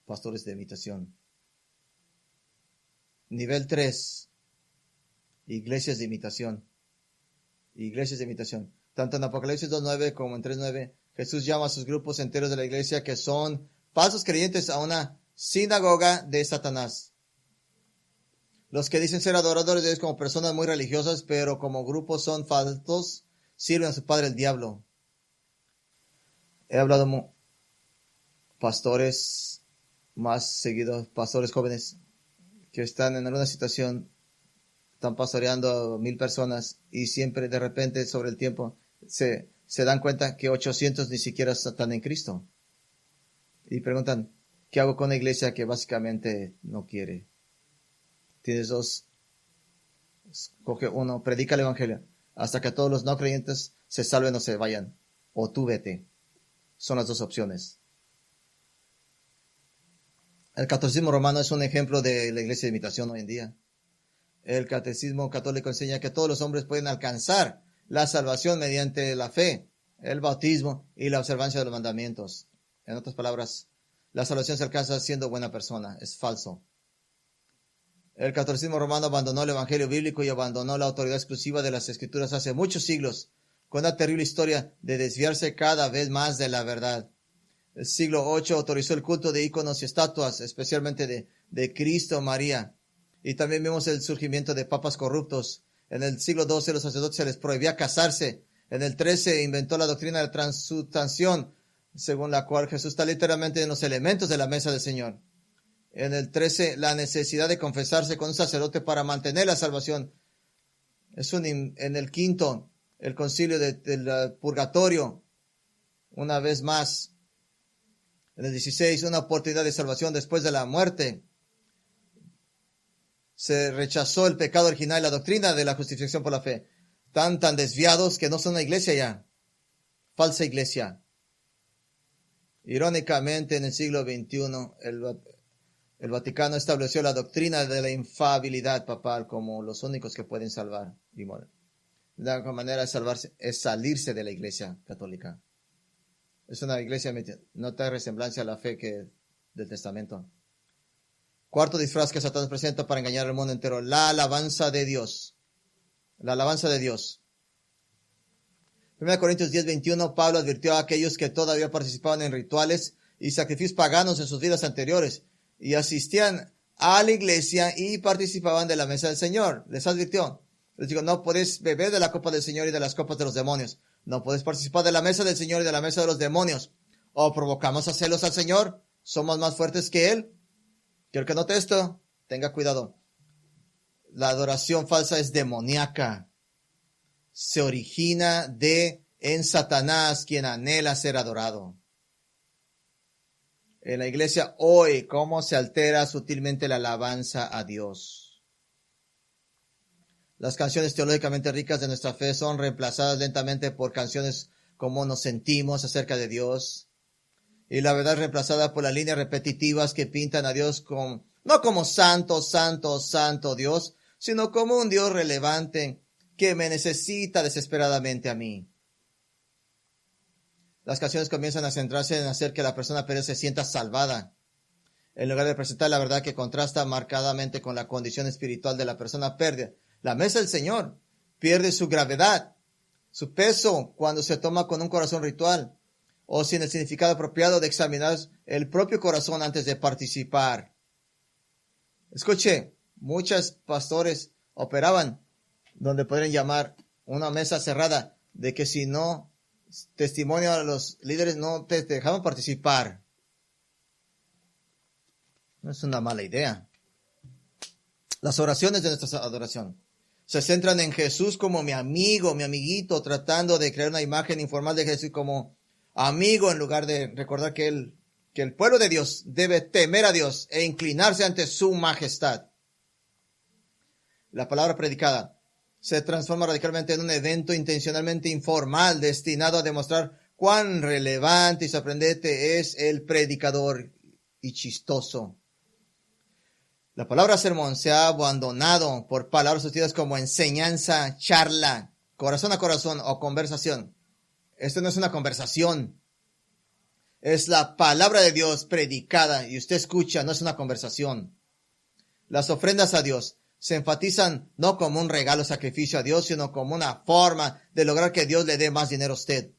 Pastores de imitación. Nivel 3. Iglesias de imitación. Iglesias de imitación. Tanto en Apocalipsis 2.9 como en 3.9, Jesús llama a sus grupos enteros de la iglesia que son falsos creyentes a una sinagoga de Satanás. Los que dicen ser adoradores de Dios como personas muy religiosas, pero como grupos son falsos, sirven a su padre el diablo. He hablado pastores más seguidos, pastores jóvenes que están en alguna situación, están pastoreando a 1,000 personas y siempre de repente sobre el tiempo se dan cuenta que 800 ni siquiera están en Cristo. Y preguntan, ¿qué hago con una iglesia que básicamente no quiere? Tienes dos, escoge uno, predica el evangelio hasta que todos los no creyentes se salven o se vayan, o tú vete. Son las dos opciones. El catolicismo romano es un ejemplo de la iglesia de imitación hoy en día. El catecismo católico enseña que todos los hombres pueden alcanzar la salvación mediante la fe, el bautismo y la observancia de los mandamientos. En otras palabras, la salvación se alcanza siendo buena persona. Es falso. El catolicismo romano abandonó el evangelio bíblico y abandonó la autoridad exclusiva de las escrituras hace muchos siglos, con una terrible historia de desviarse cada vez más de la verdad. El siglo VIII autorizó el culto de íconos y estatuas, especialmente de Cristo, María. Y también vemos el surgimiento de papas corruptos. En el siglo XII los sacerdotes se les prohibía casarse. En el XIII inventó la doctrina de transubstanciación, según la cual Jesús está literalmente en los elementos de la mesa del Señor. En el XIII la necesidad de confesarse con un sacerdote para mantener la salvación. En el V el concilio del purgatorio, una vez más. En el XVI una oportunidad de salvación después de la muerte. Se rechazó el pecado original y la doctrina de la justificación por la fe. Tan desviados que no son una iglesia ya. Falsa iglesia. Irónicamente, en el siglo XXI, el Vaticano estableció la doctrina de la infalibilidad papal como los únicos que pueden salvar. La única manera de salvarse es salirse de la iglesia católica. Es una iglesia que no trae resemblancia a la fe del testamento. Cuarto disfraz que Satanás presenta para engañar al mundo entero, la alabanza de Dios. La alabanza de Dios. 1 Corintios 10:21, Pablo advirtió a aquellos que todavía participaban en rituales y sacrificios paganos en sus vidas anteriores y asistían a la iglesia y participaban de la mesa del Señor. Les advirtió. Les digo, no podéis beber de la copa del Señor y de las copas de los demonios. No podéis participar de la mesa del Señor y de la mesa de los demonios. O provocamos a celos al Señor. Somos más fuertes que Él. Quiero que note esto. Tenga cuidado. La adoración falsa es demoníaca. Se origina en Satanás, quien anhela ser adorado. en la iglesia hoy, cómo se altera sutilmente la alabanza a Dios. Las canciones teológicamente ricas de nuestra fe son reemplazadas lentamente por canciones como nos sentimos acerca de Dios. Y la verdad es reemplazada por las líneas repetitivas que pintan a Dios no como santo, santo, santo Dios, sino como un Dios relevante que me necesita desesperadamente a mí. Las canciones comienzan a centrarse en hacer que la persona perdida se sienta salvada, en lugar de presentar la verdad que contrasta marcadamente con la condición espiritual de la persona perdida. La mesa del Señor pierde su gravedad, su peso cuando se toma con un corazón ritual o sin el significado apropiado de examinar el propio corazón antes de participar. Escuche, muchos pastores operaban donde podrían llamar una mesa cerrada, de que si no testimonio a los líderes no te dejaban participar. No es una mala idea. Las oraciones de nuestra adoración se centran en Jesús como mi amigo, mi amiguito, tratando de crear una imagen informal de Jesús como amigo, en lugar de recordar que el pueblo de Dios debe temer a Dios e inclinarse ante su majestad. La palabra predicada se transforma radicalmente en un evento intencionalmente informal destinado a demostrar cuán relevante y sorprendente es el predicador y chistoso. La palabra sermón se ha abandonado por palabras sustituidas como enseñanza, charla, corazón a corazón o conversación. Esto no es una conversación. Es la palabra de Dios predicada y usted escucha, no es una conversación. Las ofrendas a Dios se enfatizan no como un regalo o sacrificio a Dios, sino como una forma de lograr que Dios le dé más dinero a usted.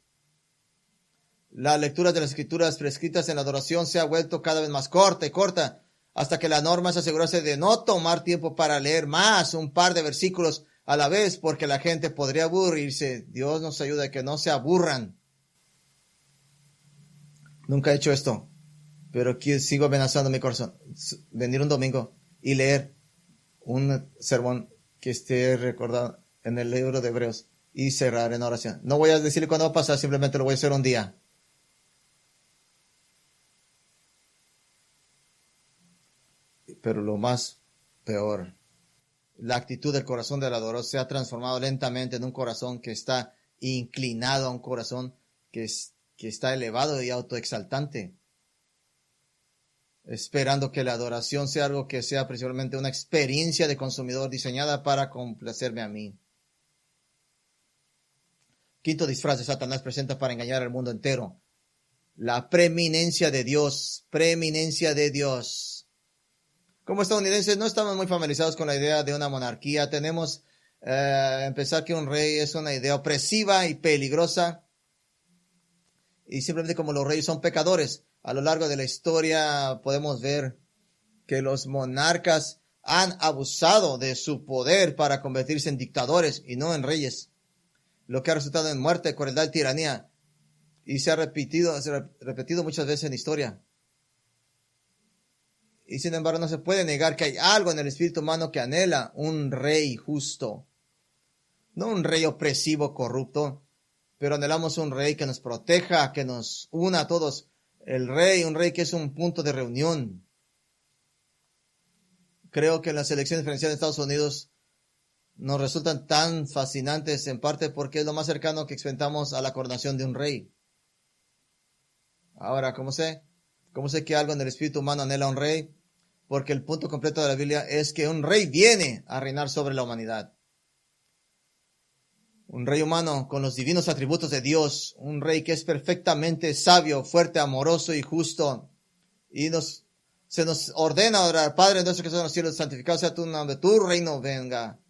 La lectura de las escrituras prescritas en la adoración se ha vuelto cada vez más corta y corta, hasta que la norma es asegurarse de no tomar tiempo para leer más un par de versículos a la vez, porque la gente podría aburrirse. Dios nos ayuda a que no se aburran. Nunca he hecho esto, pero aquí sigo amenazando mi corazón. Venir un domingo y leer un sermón que esté recordado en el libro de Hebreos y cerrar en oración. No voy a decirle cuándo va a pasar, simplemente lo voy a hacer un día. Pero lo más peor, la actitud del corazón del adorador se ha transformado lentamente en un corazón que está inclinado, a un corazón que está elevado y autoexaltante, esperando que la adoración sea algo que sea principalmente una experiencia de consumidor diseñada para complacerme a mí. Quinto disfraz de Satanás presenta para engañar al mundo entero: la preeminencia de Dios. Preeminencia de Dios. Como estadounidenses no estamos muy familiarizados con la idea de una monarquía. Tenemos pensar que un rey es una idea opresiva y peligrosa. Y simplemente como los reyes son pecadores, a lo largo de la historia podemos ver que los monarcas han abusado de su poder para convertirse en dictadores y no en reyes, lo que ha resultado en muerte, crueldad y tiranía. Y se ha repetido muchas veces en la historia. Y sin embargo no se puede negar que hay algo en el espíritu humano que anhela un rey justo. No un rey opresivo, corrupto, pero anhelamos un rey que nos proteja, que nos una a todos. Un rey que es un punto de reunión. Creo que las elecciones presidenciales de Estados Unidos nos resultan tan fascinantes, en parte porque es lo más cercano que experimentamos a la coronación de un rey. Ahora, ¿cómo sé que algo en el espíritu humano anhela un rey? Porque el punto completo de la Biblia es que un rey viene a reinar sobre la humanidad. Un rey humano con los divinos atributos de Dios, un rey que es perfectamente sabio, fuerte, amoroso y justo. Y se nos ordena orar: Padre nuestro que estás en los cielos, santificado sea tu nombre, tu reino venga,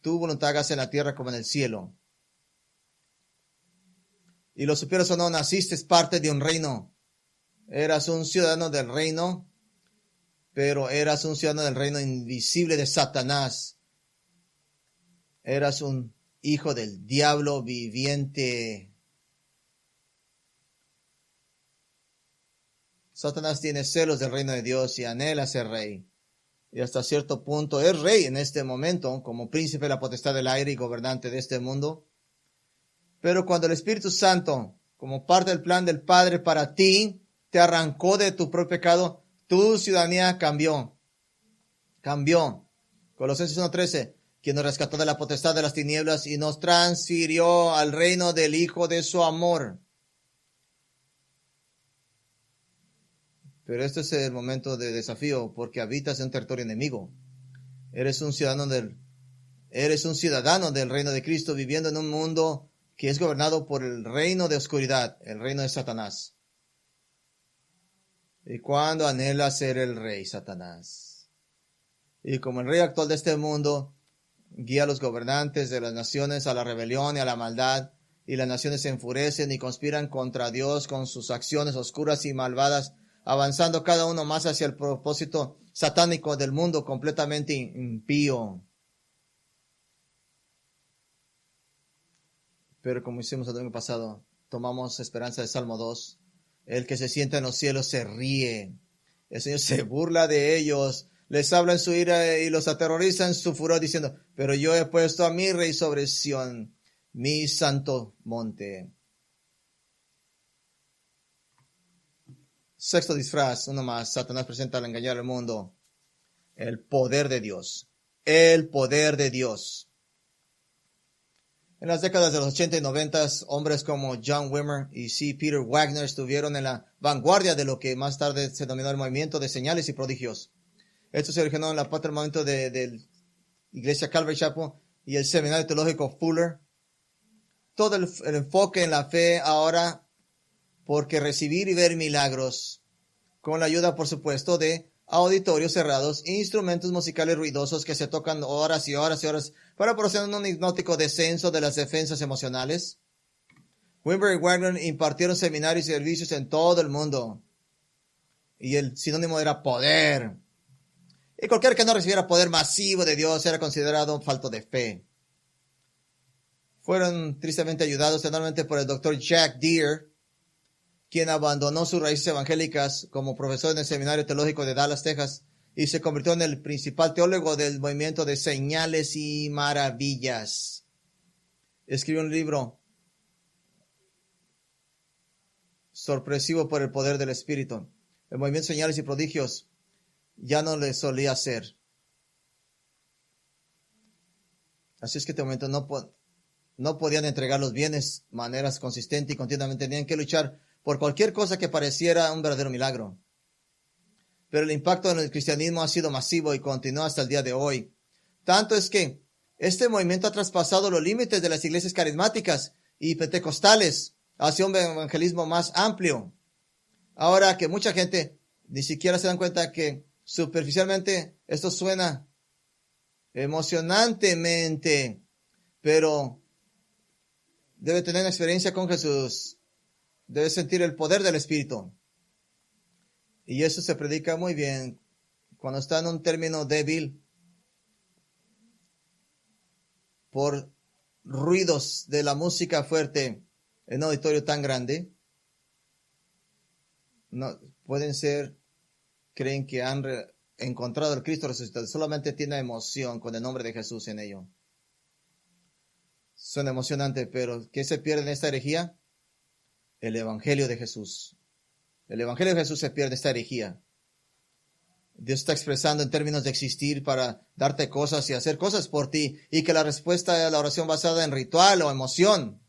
tu voluntad hágase en la tierra como en el cielo. Y lo supieras o no, naciste parte de un reino. Eras un ciudadano del reino, pero eras un ciudadano del reino invisible de Satanás. Eras un hijo del diablo viviente. Satanás tiene celos del reino de Dios y anhela ser rey. Y hasta cierto punto es rey en este momento, como príncipe de la potestad del aire y gobernante de este mundo. Pero cuando el Espíritu Santo, como parte del plan del Padre para ti, te arrancó de tu propio pecado, tu ciudadanía cambió. Cambió. Colosenses 1:13, quien nos rescató de la potestad de las tinieblas y nos transfirió al reino del Hijo de su amor. Pero este es el momento de desafío, porque habitas en un territorio enemigo. Eres un ciudadano del reino de Cristo, viviendo en un mundo que es gobernado por el reino de oscuridad, el reino de Satanás. ¿Y cuándo anhela ser el rey, Satanás? Y como el rey actual de este mundo guía a los gobernantes de las naciones a la rebelión y a la maldad, y las naciones se enfurecen y conspiran contra Dios con sus acciones oscuras y malvadas, avanzando cada uno más hacia el propósito satánico del mundo completamente impío. Pero como hicimos el domingo pasado, tomamos esperanza de Salmo 2. El que se sienta en los cielos se ríe. El Señor se burla de ellos, les habla en su ira y los aterroriza en su furor, diciendo, pero yo he puesto a mi rey sobre Sión, mi santo monte. Sexto disfraz, uno más. Satanás presenta al engañar al mundo el poder de Dios. El poder de Dios. En las décadas de los 80 y 90, hombres como John Wimmer y C. Peter Wagner estuvieron en la vanguardia de lo que más tarde se denominó el movimiento de señales y prodigios. Esto se originó en la parte del movimiento de la iglesia Calvary Chapel y el seminario teológico Fuller. Todo el enfoque en la fe ahora, porque recibir y ver milagros, con la ayuda, por supuesto, de auditorios cerrados, instrumentos musicales ruidosos que se tocan horas y horas y horas para producir un hipnótico descenso de las defensas emocionales. Wimber y Wagner impartieron seminarios y servicios en todo el mundo. Y el sinónimo era poder. Y cualquiera que no recibiera poder masivo de Dios era considerado un falto de fe. Fueron tristemente ayudados enormemente por el Dr. Jack Deere, quien abandonó sus raíces evangélicas como profesor en el Seminario Teológico de Dallas, Texas, y se convirtió en el principal teólogo del movimiento de señales y maravillas. Escribió un libro sorpresivo por el poder del Espíritu. El movimiento de señales y prodigios ya no le solía hacer. Así es que en este momento no podían entregar los bienes de maneras consistentes y continuamente tenían que luchar por cualquier cosa que pareciera un verdadero milagro. Pero el impacto en el cristianismo ha sido masivo y continúa hasta el día de hoy. Tanto es que este movimiento ha traspasado los límites de las iglesias carismáticas y pentecostales hacia un evangelismo más amplio. Ahora que mucha gente ni siquiera se dan cuenta que superficialmente esto suena emocionantemente, pero debe tener una experiencia con Jesús. Debe sentir el poder del Espíritu. Y eso se predica muy bien cuando está en un término débil por ruidos de la música fuerte en un auditorio tan grande. No, creen que han encontrado al Cristo resucitado. Solamente tiene emoción con el nombre de Jesús en ello. Suena emocionante, pero ¿qué se pierde en esta herejía? El Evangelio de Jesús. El Evangelio de Jesús se pierde esta herejía. Dios está expresando en términos de existir para darte cosas y hacer cosas por ti, y que la respuesta a la oración basada en ritual o emoción.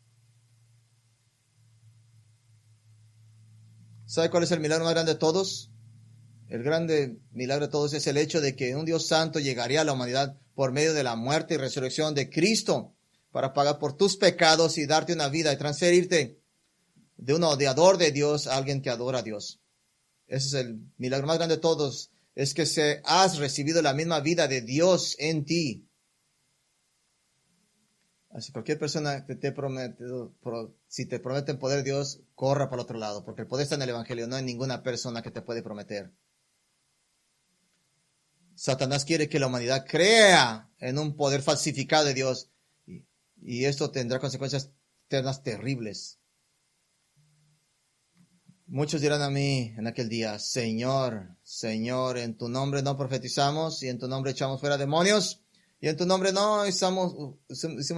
¿Sabe cuál es el milagro más grande de todos? El grande milagro de todos es el hecho de que un Dios santo llegaría a la humanidad por medio de la muerte y resurrección de Cristo para pagar por tus pecados y darte una vida y transferirte de un odiador de Dios a alguien que adora a Dios. Ese es el milagro más grande de todos, es que has recibido la misma vida de Dios en ti. Así cualquier persona que te promete, si te prometen poder de Dios, corra para el otro lado, porque el poder está en el Evangelio, no hay ninguna persona que te puede prometer. Satanás quiere que la humanidad crea en un poder falsificado de Dios, y esto tendrá consecuencias eternas terribles. Muchos dirán a mí en aquel día, Señor, Señor, en tu nombre no profetizamos y en tu nombre echamos fuera demonios y en tu nombre no hicimos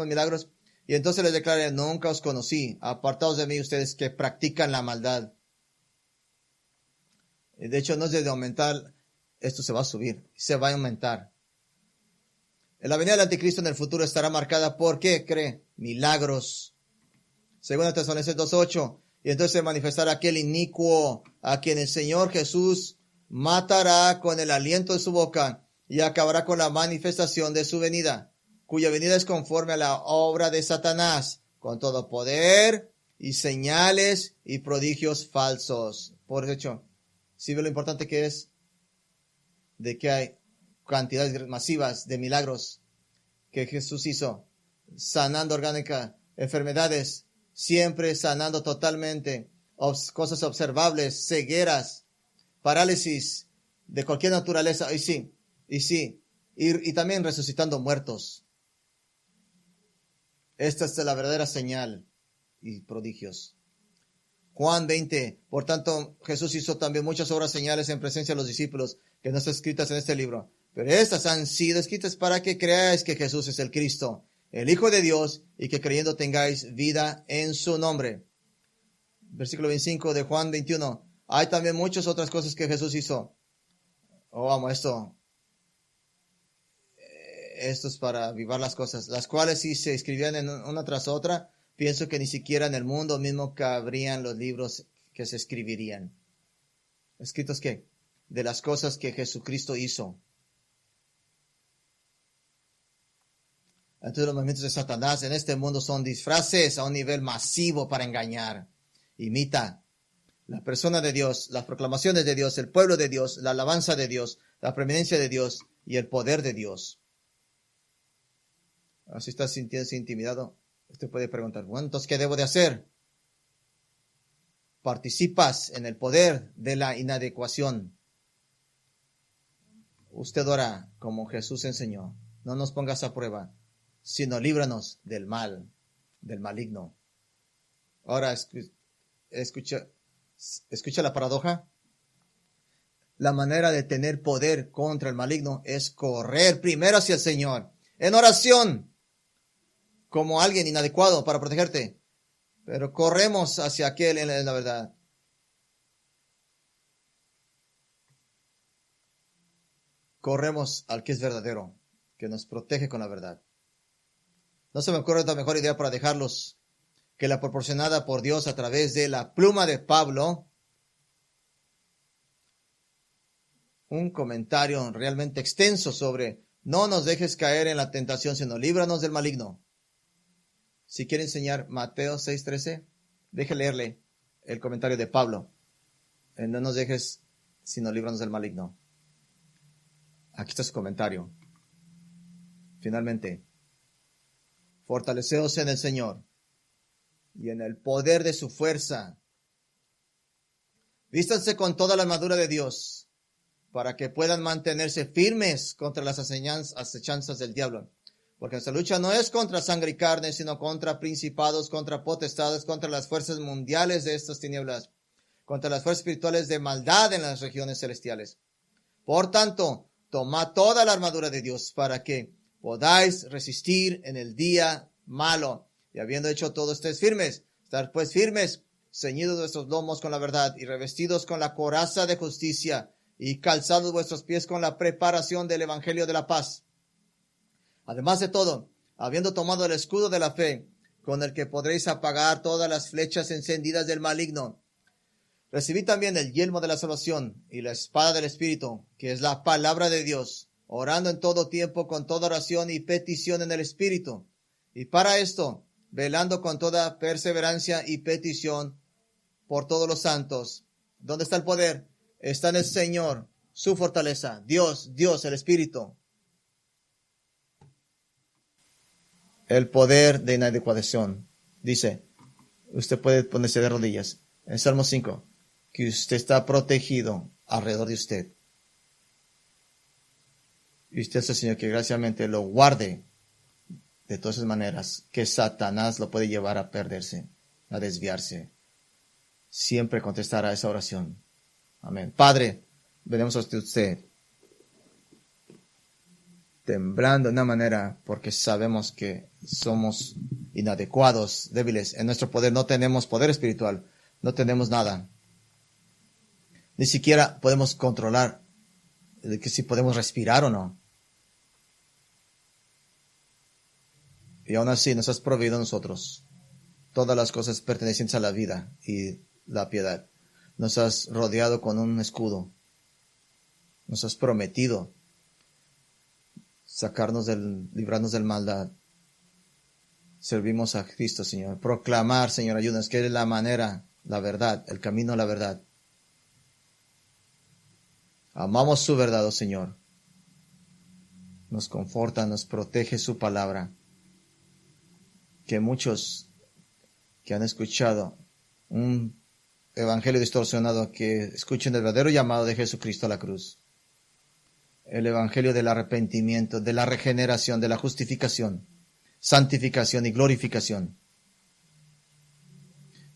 milagros. Y entonces les declaré, nunca os conocí, apartados de mí ustedes que practican la maldad. De hecho, no es de aumentar, esto se va a subir, se va a aumentar. La venida del anticristo en el futuro estará marcada por, ¿qué cree? Milagros. Según Tesalonicenses 2:8. Y entonces se manifestará aquel inicuo a quien el Señor Jesús matará con el aliento de su boca y acabará con la manifestación de su venida, cuya venida es conforme a la obra de Satanás, con todo poder y señales y prodigios falsos. Por hecho, ¿sí ve lo importante que es de que hay cantidades masivas de milagros que Jesús hizo, sanando orgánica, enfermedades, siempre sanando totalmente, cosas observables, cegueras, parálisis de cualquier naturaleza, y también resucitando muertos. Esta es la verdadera señal y prodigios. Juan 20, por tanto, Jesús hizo también muchas obras señales en presencia de los discípulos, que no están escritas en este libro. Pero estas han sido escritas para que creáis que Jesús es el Cristo, el Hijo de Dios, y que creyendo tengáis vida en su nombre. Versículo 25 de Juan 21. Hay también muchas otras cosas que Jesús hizo. Esto es para avivar las cosas, las cuales si se escribían en una tras otra, pienso que ni siquiera en el mundo mismo cabrían los libros que se escribirían. ¿Escritos qué? De las cosas que Jesucristo hizo. Entonces los movimientos de Satanás en este mundo son disfraces a un nivel masivo para engañar. Imita la persona de Dios, las proclamaciones de Dios, el pueblo de Dios, la alabanza de Dios, la preeminencia de Dios y el poder de Dios. Así está sintiéndose intimidado. Usted puede preguntar, bueno, entonces, ¿qué debo de hacer? Participas en el poder de la inadecuación. Usted ora como Jesús enseñó. No nos pongas a prueba, sino líbranos del mal, del maligno. Ahora, escucha la paradoja. La manera de tener poder contra el maligno es correr primero hacia el Señor, en oración, como alguien inadecuado para protegerte. Pero corremos hacia aquel en la verdad. Corremos al que es verdadero, que nos protege con la verdad. No se me ocurre otra mejor idea para dejarlos que la proporcionada por Dios a través de la pluma de Pablo. Un comentario realmente extenso sobre no nos dejes caer en la tentación, sino líbranos del maligno. Si quiere enseñar Mateo 6:13, deje leerle el comentario de Pablo. No nos dejes, sino líbranos del maligno. Aquí está su comentario. Finalmente, fortaleceos en el Señor y en el poder de su fuerza. Vístanse con toda la armadura de Dios para que puedan mantenerse firmes contra las acechanzas del diablo. Porque nuestra lucha no es contra sangre y carne, sino contra principados, contra potestades, contra las fuerzas mundiales de estas tinieblas, contra las fuerzas espirituales de maldad en las regiones celestiales. Por tanto, tomad toda la armadura de Dios para que podáis resistir en el día malo. Y habiendo hecho todo, estéis firmes. Estar pues firmes, ceñidos vuestros lomos con la verdad y revestidos con la coraza de justicia y calzados vuestros pies con la preparación del evangelio de la paz. Además de todo, habiendo tomado el escudo de la fe, con el que podréis apagar todas las flechas encendidas del maligno, recibid también el yelmo de la salvación y la espada del Espíritu, que es la palabra de Dios, orando en todo tiempo con toda oración y petición en el Espíritu. Y para esto, velando con toda perseverancia y petición por todos los santos. ¿Dónde está el poder? Está en el Señor, su fortaleza. Dios, el Espíritu. El poder de inadecuación. Dice, usted puede ponerse de rodillas. En Salmo 5, que usted está protegido alrededor de usted. Y usted es el Señor que graciosamente lo guarde de todas esas maneras que Satanás lo puede llevar a perderse, a desviarse. Siempre contestará esa oración. Amén. Padre, venimos a usted temblando de una manera porque sabemos que somos inadecuados, débiles. En nuestro poder no tenemos poder espiritual, no tenemos nada. Ni siquiera podemos controlar de que si podemos respirar o no. Y aún así nos has proveído a nosotros todas las cosas pertenecientes a la vida y la piedad. Nos has rodeado con un escudo. Nos has prometido librarnos del maldad. Servimos a Cristo, Señor. Proclamar, Señor, ayúdanos, que es la manera, la verdad, el camino a la verdad. Amamos su verdad, oh Señor. Nos conforta, nos protege su palabra. Que muchos que han escuchado un evangelio distorsionado, que escuchen el verdadero llamado de Jesucristo a la cruz. El evangelio del arrepentimiento, de la regeneración, de la justificación, santificación y glorificación.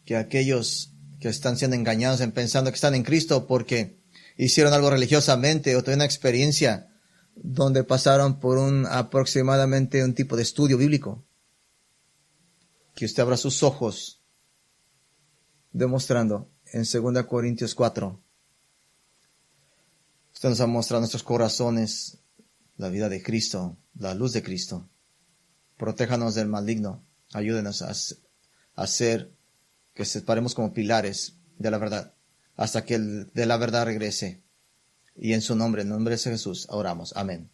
Que aquellos que están siendo engañados en pensando que están en Cristo porque hicieron algo religiosamente o tuvieron una experiencia donde pasaron por aproximadamente un tipo de estudio bíblico. Que usted abra sus ojos, demostrando en 2 Corintios 4. Usted nos ha mostrado nuestros corazones, la vida de Cristo, la luz de Cristo. Protéjanos del maligno. Ayúdenos a hacer que separemos como pilares de la verdad, hasta que el de la verdad regrese. Y en su nombre, en nombre de Jesús, oramos. Amén.